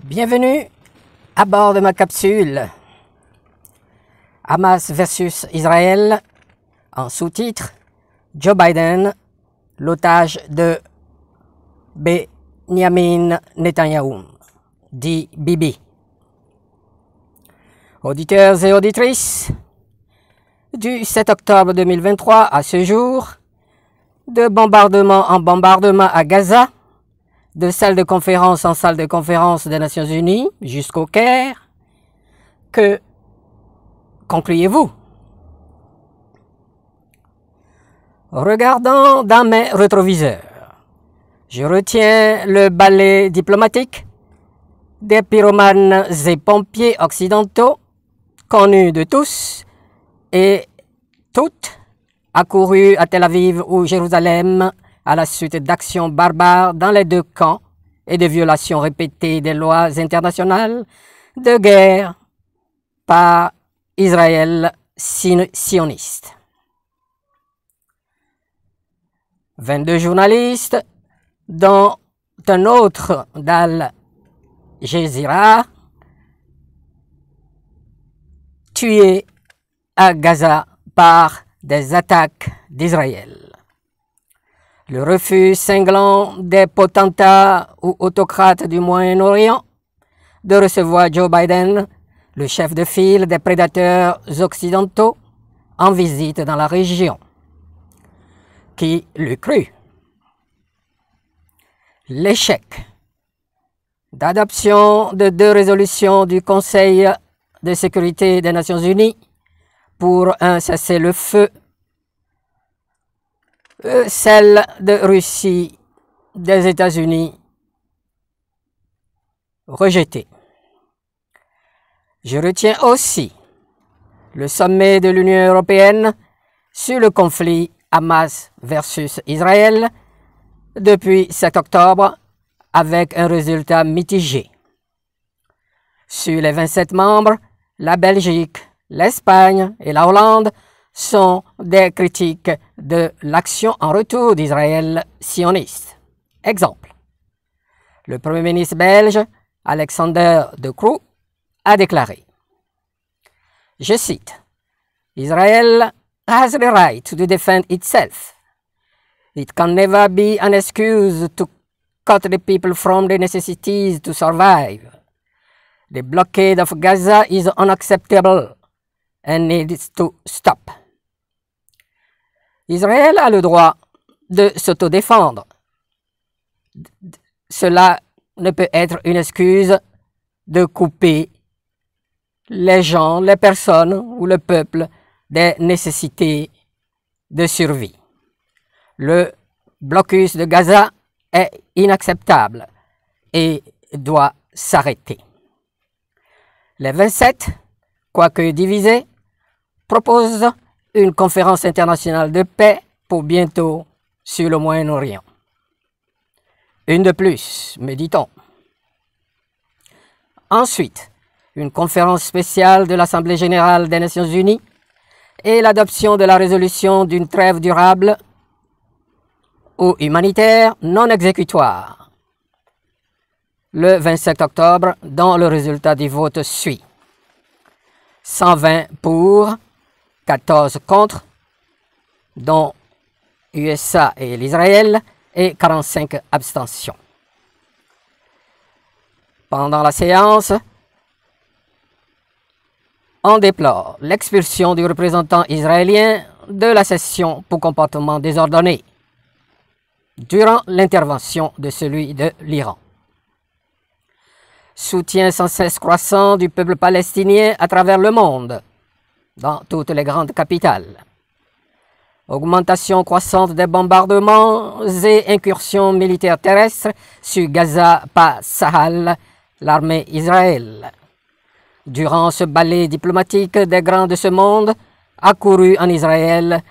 Bienvenue à bord de ma capsule Hamas versus Israël, en sous-titre Joe Biden, l'otage de Benyamin Netanyahou, dit Bibi. Auditeurs et auditrices, du 7 octobre 2023 à ce jour, de bombardement en bombardement à Gaza, de salle de conférence en salle de conférence des Nations Unies jusqu'au Caire, que concluez-vous? Regardant dans mes rétroviseurs, je retiens le ballet diplomatique des pyromanes et pompiers occidentaux, connus de tous et toutes, accourus à Tel Aviv ou Jérusalem à la suite d'actions barbares dans les deux camps et de violations répétées des lois internationales de guerre par Israël sioniste. 22 journalistes, dont un autre d'Al Jazeera, tués à Gaza par des attaques d'Israël. Le refus cinglant des potentats ou autocrates du Moyen-Orient de recevoir Joe Biden, le chef de file des prédateurs occidentaux, en visite dans la région. Qui l'eût cru? L'échec d'adoption de 2 résolutions du Conseil de sécurité des Nations Unies pour un cessez-le-feu, celle de Russie, des États-Unis, rejetée. Je retiens aussi le sommet de l'Union européenne sur le conflit Hamas versus Israël depuis 7 octobre avec un résultat mitigé. Sur les 27 membres, la Belgique, l'Espagne et la Hollande sont des critiques de l'action en retour d'Israël sioniste. Exemple, le Premier ministre belge, Alexander De Croo, a déclaré, je cite, « Israel has the right to defend itself. It can never be an excuse to cut the people from the necessities to survive. The blockade of Gaza is unacceptable and needs to stop. » Israël a le droit de s'autodéfendre. Cela ne peut être une excuse de couper les gens, les personnes ou le peuple des nécessités de survie. Le blocus de Gaza est inacceptable et doit s'arrêter. Les 27, quoique divisés, proposent une conférence internationale de paix pour bientôt sur le Moyen-Orient. Une de plus, me dit-on. Ensuite, une conférence spéciale de l'Assemblée générale des Nations unies et l'adoption de la résolution d'une trêve durable ou humanitaire non exécutoire le 27 octobre, dont le résultat du vote suit. 120 pour, 14 contre, dont USA et l'Israël, et 45 abstentions. Pendant la séance, on déplore l'expulsion du représentant israélien de la session pour comportement désordonné durant l'intervention de celui de l'Iran. Soutien sans cesse croissant du peuple palestinien à travers le monde, dans toutes les grandes capitales. Augmentation croissante des bombardements et incursions militaires terrestres sur Gaza par Tsahal, l'armée Israël. Durant ce ballet diplomatique des grands de ce monde, accourus en Israël,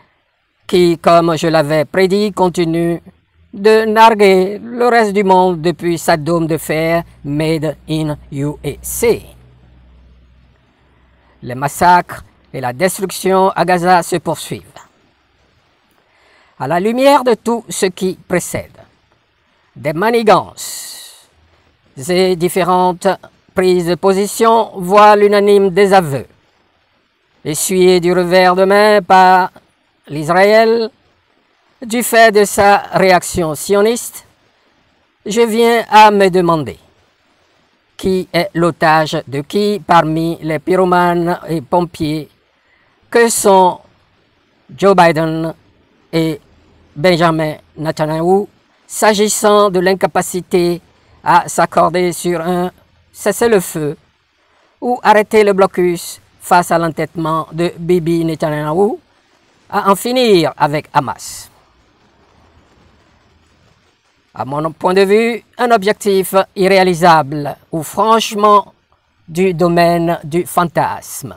qui, comme je l'avais prédit, continue de narguer le reste du monde depuis sa dôme de fer made in USA. Les massacres et la destruction à Gaza se poursuivent. À la lumière de tout ce qui précède, des manigances et différentes prises de position voient l'unanime désaveu, essuyé du revers de main par l'Israël du fait de sa réaction sioniste. Je viens à me demander qui est l'otage de qui parmi les pyromanes et pompiers que sont Joe Biden et Benjamin Netanyahu s'agissant de l'incapacité à s'accorder sur un cessez-le-feu ou arrêter le blocus face à l'entêtement de Bibi Netanyahu à en finir avec Hamas. À mon point de vue, un objectif irréalisable ou franchement du domaine du fantasme.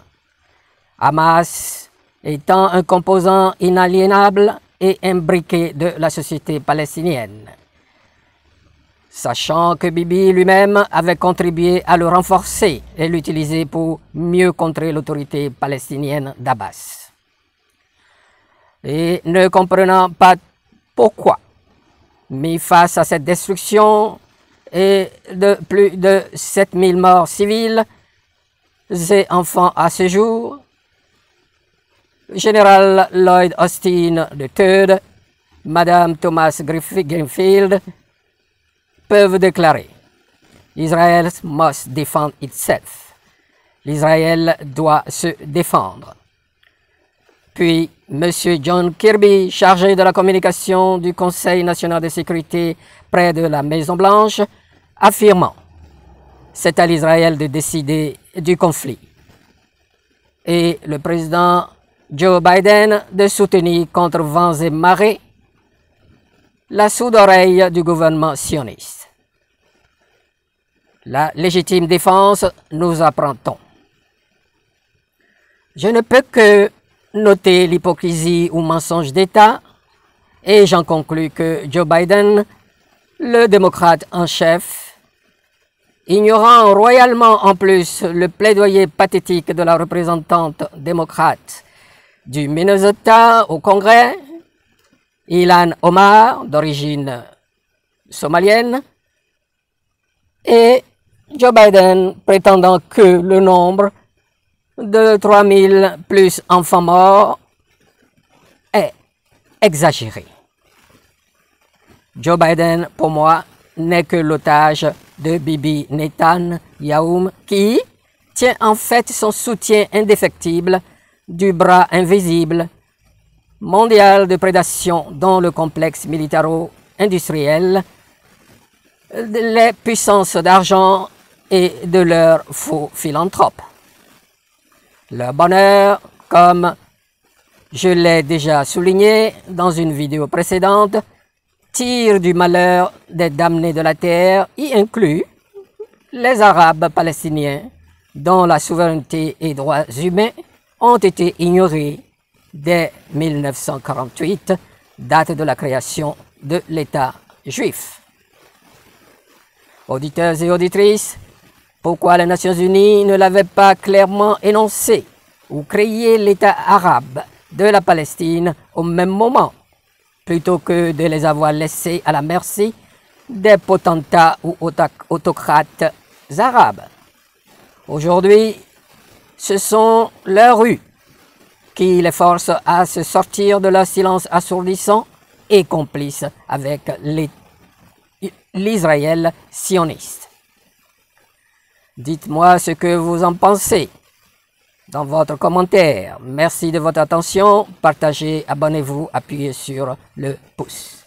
Hamas étant un composant inaliénable et imbriqué de la société palestinienne, sachant que Bibi lui-même avait contribué à le renforcer et l'utiliser pour mieux contrer l'autorité palestinienne d'Abbas. Et ne comprenant pas pourquoi, mis face à cette destruction et de plus de 7000 morts civils et enfants à ce jour, Général Lloyd Austin III, Madame Thomas Greenfield peuvent déclarer « Israel must defend itself ». L'Israël doit se défendre. Puis, M. John Kirby, chargé de la communication du Conseil national de sécurité près de la Maison-Blanche, affirmant « C'est à l'Israël de décider du conflit ». Et le président Joe Biden de soutenir contre vents et marées la sourde oreille du gouvernement sioniste. La légitime défense, nous apprend-on. Je ne peux que noter l'hypocrisie ou mensonge d'État et j'en conclus que Joe Biden, le démocrate en chef, ignorant royalement en plus le plaidoyer pathétique de la représentante démocrate du Minnesota au Congrès, Ilhan Omar, d'origine somalienne, et Joe Biden prétendant que le nombre de 3000 plus enfants morts est exagéré. Joe Biden, pour moi, n'est que l'otage de Bibi Netanyahu qui tient en fait son soutien indéfectible du bras invisible mondial de prédation dont le complexe militaro-industriel, les puissances d'argent et de leurs faux philanthropes. Leur bonheur, comme je l'ai déjà souligné dans une vidéo précédente, tire du malheur des damnés de la terre, y inclut les Arabes palestiniens dont la souveraineté et droits humains ont été ignorés dès 1948, date de la création de l'État juif. Auditeurs et auditrices, pourquoi les Nations Unies ne l'avaient pas clairement énoncé ou créé l'État arabe de la Palestine au même moment, plutôt que de les avoir laissés à la merci des potentats ou autocrates arabes? Aujourd'hui, ce sont leurs rues qui les forcent à se sortir de leur silence assourdissant et complice avec l'Israël sioniste. Dites-moi ce que vous en pensez dans votre commentaire. Merci de votre attention. Partagez, abonnez-vous, appuyez sur le pouce.